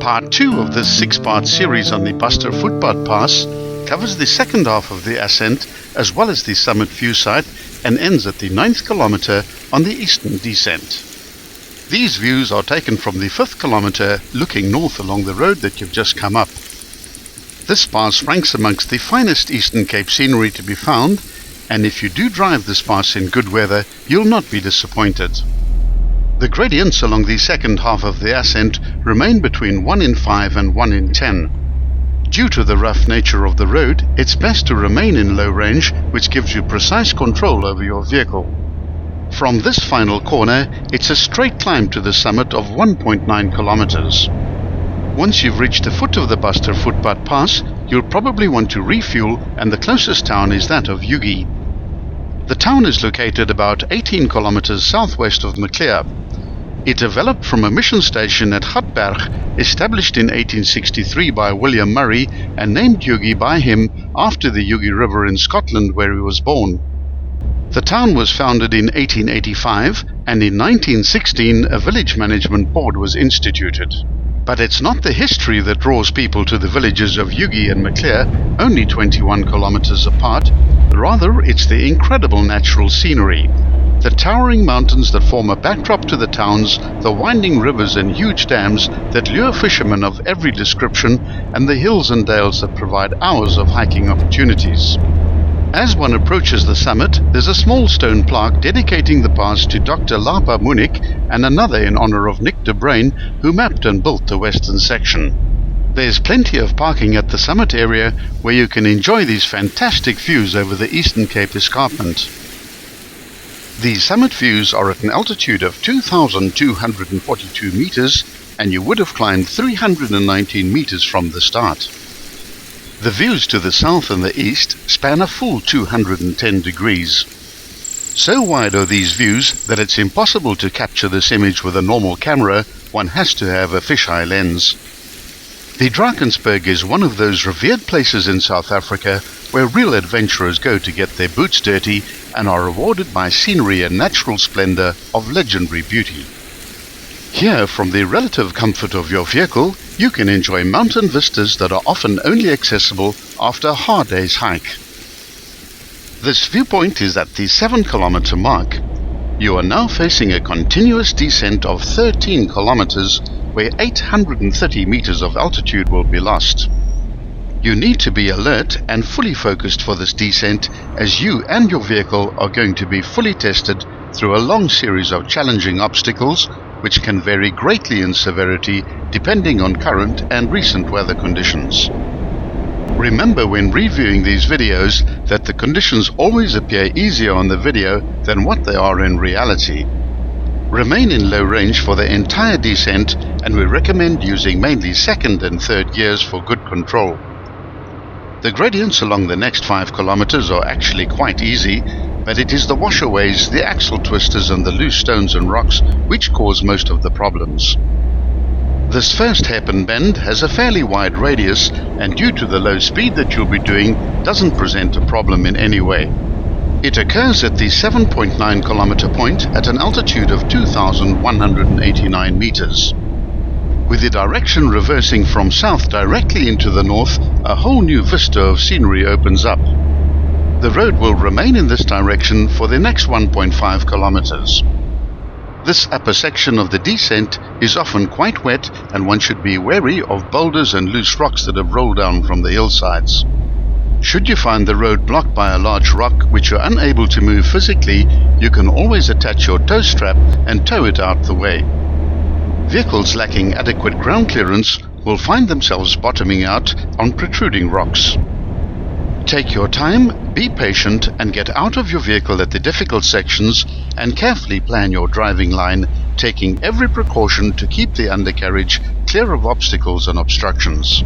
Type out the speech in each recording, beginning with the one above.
Part 2 of this 6-part series on the Bastervoetpad Pass covers the second half of the ascent as well as the summit view site and ends at the 9th kilometer on the eastern descent. These views are taken from the 5th kilometer looking north along the road that you've just come up. This pass ranks amongst the finest Eastern Cape scenery to be found, and if you do drive this pass in good weather, you'll not be disappointed. The gradients along the second half of the ascent remain between 1 in 5 and 1 in 10. Due to the rough nature of the road, it's best to remain in low range, which gives you precise control over your vehicle. From this final corner, it's a straight climb to the summit of 1.9 kilometers. Once you've reached the foot of the Bastervoetpad Pass, you'll probably want to refuel, and the closest town is that of Ugie. The town is located about 18 kilometers southwest of Maclear. It developed from a mission station at Gatberg, established in 1863 by William Murray and named Ugie by him after the Ugie River in Scotland where he was born. The town was founded in 1885 and in 1916 a village management board was instituted. But it's not the history that draws people to the villages of Ugie and Maclear, only 21 kilometers apart. Rather, it's the incredible natural scenery. The towering mountains that form a backdrop to the towns, the winding rivers and huge dams that lure fishermen of every description, and the hills and dales that provide hours of hiking opportunities. As one approaches the summit, there's a small stone plaque dedicating the pass to Dr. Lapa Munich and another in honor of Nick de Bruin, who mapped and built the western section. There's plenty of parking at the summit area where you can enjoy these fantastic views over the Eastern Cape escarpment. The summit views are at an altitude of 2,242 meters, and you would have climbed 319 meters from the start. The views to the south and the east span a full 210 degrees. So wide are these views that it's impossible to capture this image with a normal camera. One has to have a fisheye lens. The Drakensberg is one of those revered places in South Africa where real adventurers go to get their boots dirty and are rewarded by scenery and natural splendor of legendary beauty. Here, from the relative comfort of your vehicle, you can enjoy mountain vistas that are often only accessible after a hard day's hike. This viewpoint is at the 7-kilometer mark. You are now facing a continuous descent of 13 kilometers where 830 meters of altitude will be lost. You need to be alert and fully focused for this descent, as you and your vehicle are going to be fully tested through a long series of challenging obstacles which can vary greatly in severity depending on current and recent weather conditions. Remember when reviewing these videos that the conditions always appear easier on the video than what they are in reality. Remain in low range for the entire descent, and we recommend using mainly second and third gears for good control. The gradients along the next 5 kilometers are actually quite easy, but it is the washaways, the axle twisters and the loose stones and rocks which cause most of the problems. This first hairpin bend has a fairly wide radius, and due to the low speed that you'll be doing, doesn't present a problem in any way. It occurs at the 7.9 kilometer point at an altitude of 2,189 meters. With the direction reversing from south directly into the north, a whole new vista of scenery opens up. The road will remain in this direction for the next 1.5 kilometers. This upper section of the descent is often quite wet, and one should be wary of boulders and loose rocks that have rolled down from the hillsides. Should you find the road blocked by a large rock which you're unable to move physically, you can always attach your tow strap and tow it out the way. Vehicles lacking adequate ground clearance will find themselves bottoming out on protruding rocks. Take your time, be patient, and get out of your vehicle at the difficult sections and carefully plan your driving line, taking every precaution to keep the undercarriage clear of obstacles and obstructions.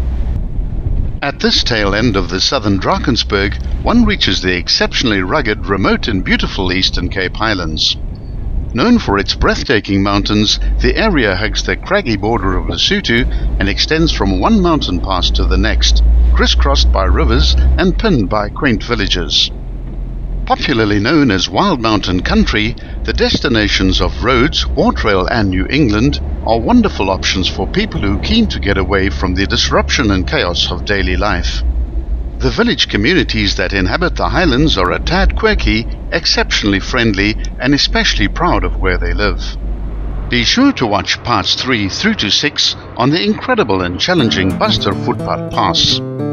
At this tail end of the southern Drakensberg, one reaches the exceptionally rugged, remote and beautiful Eastern Cape Highlands. Known for its breathtaking mountains, the area hugs the craggy border of Lesotho and extends from one mountain pass to the next, crisscrossed by rivers and pinned by quaint villages. Popularly known as Wild Mountain Country, the destinations of Rhodes, Wartrail and New England are wonderful options for people who are keen to get away from the disruption and chaos of daily life. The village communities that inhabit the highlands are a tad quirky, exceptionally friendly and especially proud of where they live. Be sure to watch parts 3 through to 6 on the incredible and challenging Bastervoetpad Pass.